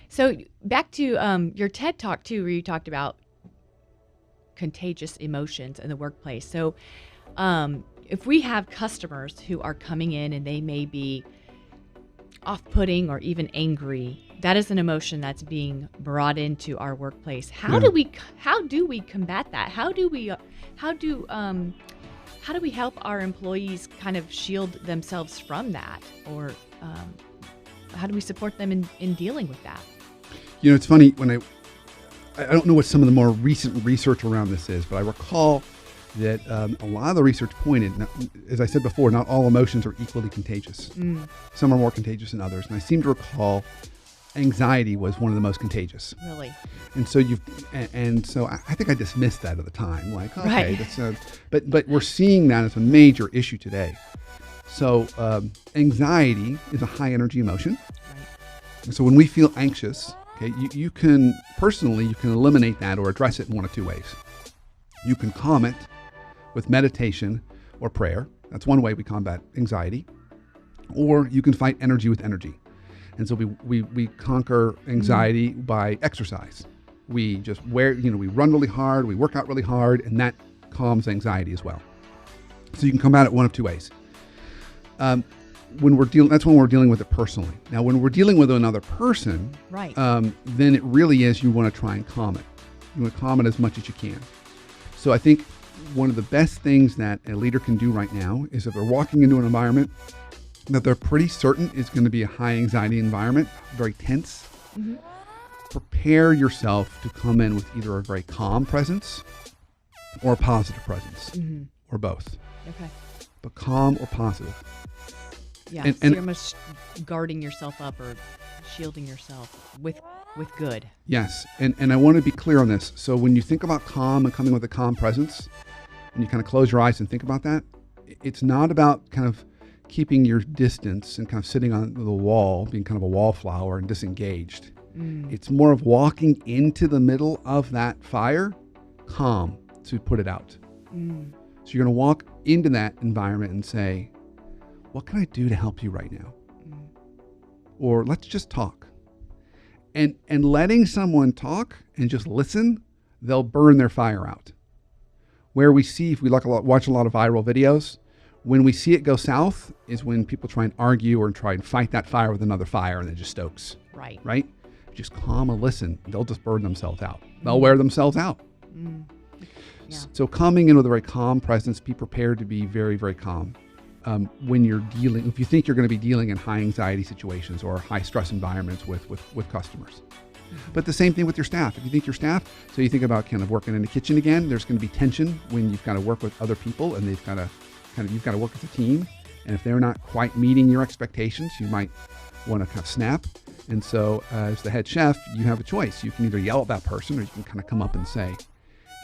So back to your TED Talk too, where you talked about contagious emotions in the workplace. So if we have customers who are coming in and they may be off-putting or even angry, that is an emotion that's being brought into our workplace. How do we combat that? How do we help our employees kind of shield themselves from that, or how do we support them in dealing with that? It's funny when I don't know what some of the more recent research around this is, but I recall that a lot of the research pointed, as I said before, not all emotions are equally contagious. Some are more contagious than others. And I seem to recall anxiety was one of the most contagious. Really? And so I think I dismissed that at the time. Like, okay, right. But we're seeing that as a major issue today. So anxiety is a high energy emotion. Right. So when we feel anxious, okay, you can eliminate that or address it in one of two ways. You can calm it with meditation or prayer. That's one way we combat anxiety. Or you can fight energy with energy. And so we conquer anxiety by exercise. We just we run really hard, we work out really hard, and that calms anxiety as well. So you can combat it one of two ways. That's when we're dealing with it personally. Now, when we're dealing with another person, right, then it really is you want to try and calm it. You want to calm it as much as you can. So I think one of the best things that a leader can do right now is if they're walking into an environment that they're pretty certain is going to be a high anxiety environment, very tense, prepare yourself to come in with either a very calm presence or a positive presence, or both. Okay. But calm or positive. Yeah, so you're almost guarding yourself up or shielding yourself with good. Yes, and I want to be clear on this. So when you think about calm and coming with a calm presence, and you kind of close your eyes and think about that, it's not about kind of keeping your distance and kind of sitting on the wall, being kind of a wallflower and disengaged. It's more of walking into the middle of that fire, calm, to put it out. So you're going to walk into that environment and say, what can I do to help you right now? Or let's just talk. And letting someone talk and just listen, they'll burn their fire out. Where we see, if we watch a lot of viral videos, when we see it go south is when people try and argue or try and fight that fire with another fire and it just stokes. Right. Right? Just calm and listen. They'll just burn themselves out. They'll wear themselves out. Yeah. So coming in with a very calm presence, be prepared to be very, very calm. When you're dealing, if you think you're going to be dealing in high anxiety situations or high stress environments with customers. But the same thing with your staff. If you think your staff, so you think about kind of working in the kitchen again, there's going to be tension when you've got to work with other people and you've got to work as a team. And if they're not quite meeting your expectations, you might want to kind of snap. And so as the head chef, you have a choice. You can either yell at that person or you can kind of come up and say,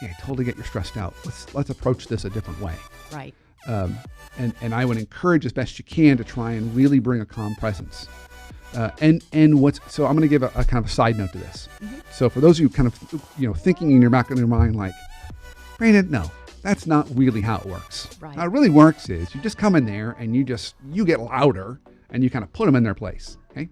yeah, I totally get you're stressed out. Let's approach this a different way. Right. And I would encourage as best you can to try and really bring a calm presence. So I'm going to give a kind of a side note to this. So for those of you kind of, thinking in your back of your mind, like, Brandon, no, that's not really how it works. Right. How it really works is you just come in there and you get louder and you kind of put them in their place. Okay.